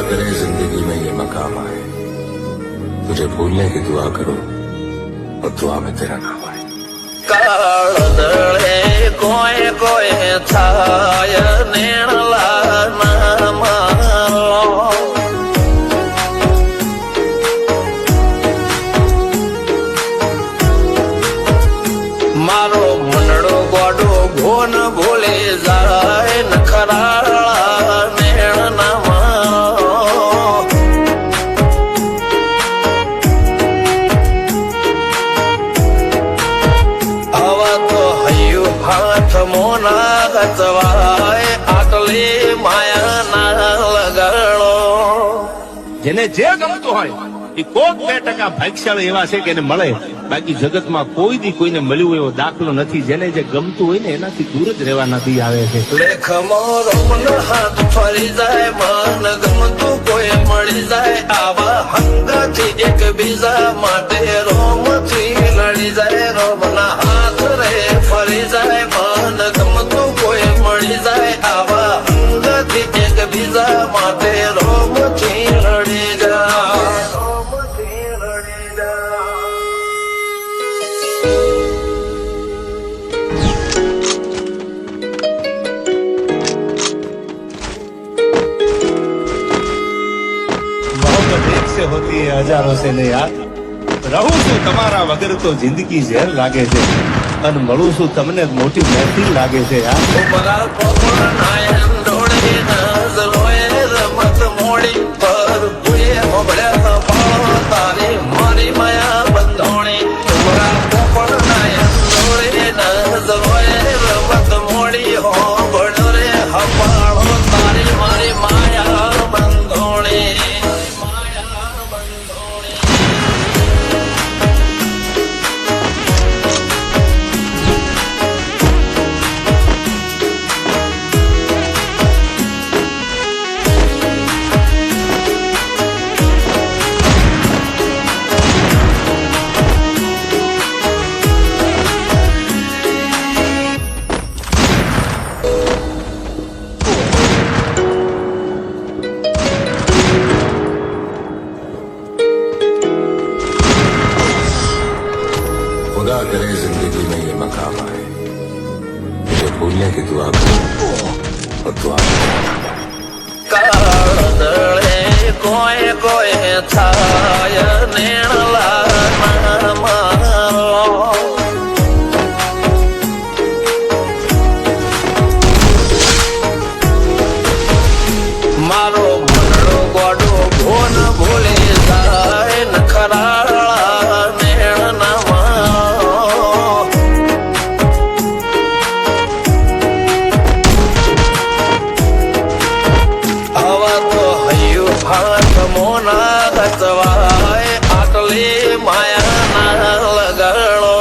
करे जिंदगी में ये मकाम आए, तुझे भूलने की दुआ करो और दुआ में तेरा नाम आए। કાળદળે કોઈ કોઈ થાય નેણલા ના મારો મારો મનડો ગોડો ભોન ભૂલે જાય નખરાળા નેણ ના મારો આવા તો હૈયું હાથ મોના ગચવાય આટલી માયા ના લગાડો જેને જે ગમતું હોય એ કોક 2% ભાગ્યશાળી એવા છે કે એને મળે, બાકી જગતમાં કોઈ દી કોઈને મળ્યું એવો દાખલો નથી. જેને જે ગમતું હોય ને એનાથી દૂર જ રહેવા નથી આવે છે. લેખમો રોમન હાથ ફરી જાય, મન ગમતું કોઈ મળી જાય, આવા હંગાથી એક બીજા માટે રોમથી લડી જાય. રોમના હાથ રે ફરી જાય, મન ગમતું કોઈ મળી જાય, આવા હંગાથી એક બીજા માટે રોમથી લડી જાય. રોમથી લડી જાય. मोहब्बत एक से होती है हजारों से ने यार. રહું છું તમારા વગર તો જિંદગી ઝેર લાગે છે, અને મળું છું તમને મોટી મહેફિલ લાગે છે યાર. ઉમરા પોપડા નાયન ડોળી નજરોએ રમત મોડી પર ભૂએ મોબળ્યા પાળો તારી મારી માયા બંધોણી. ઉમરા પોપડા નાયન ડોળી નજરોએ રમત મોડી હો બળો રે હપાળો તારી મારી માયા બંધોણી. खुदा करे जिंदगी में ये मकाम आए, तुझे भूलने की दुआ करो और दुआ में तेरा नाम आए। કાળદળે કોઈ કોઈ થાય નેણલા ના મારો મારો મનડો ગોડો ભોન ભૂલે જાય નખરાળા નેણ ના મારો આવા તો હૈયું હાથ મોના ગચવાય આટલી માયા ના લગાડો.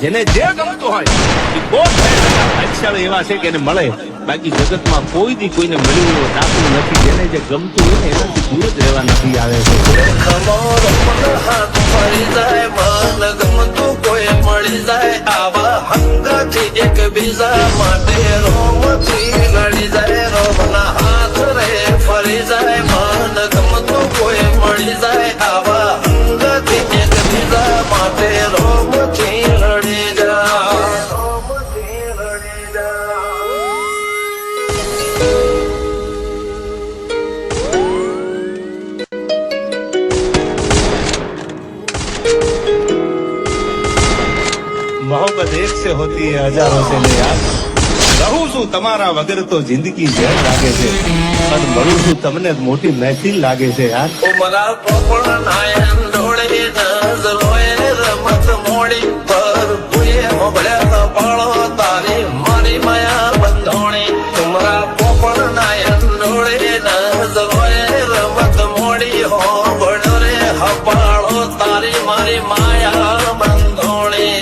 જેને જે ગમતું હોય એ કોક 2% ભાગ્યશાળી એવા છે કે એને મળે, બાકી જગતમાં કોઈ દી કોઈને મળ્યું એવો દાખલો નથી. જેને જે ગમતું હોય ને એનાથી દૂર જ રહેવા નથી આવે છે. લેખમો રોમન હાથ ફરી જાય, મન ગમતું કોઈ મળી જાય, આવા હંગાથી એક બીજા માટે રોમથી લડી જાય. રોમના હાથ રે ફરી જાય, મન ગમતું કોઈ મળી જાય, આવા હંગાથી એક બીજા માટે રોમથી લડી જાય. રોમથી લડી જાય. मोहब्बत एक से होती है हजारों से ने यार. રહું છું તમારા વગર તો જિંદગી ઝેર લાગે છે, અને મળું છું તમને મોટી મહેફિલ લાગે છે યાર. ઉમરા પોપડા નાયન ડોળી નજરોએ રમત મોડી પર ભૂએ મોબળ્યા પાળો તારી મારી માયા બંધોણી. ઉમરા પોપડા નાયન ડોળી નજરોએ રમત મોડી હો બળો રે હપાળો તારી મારી માયા બંધોણી.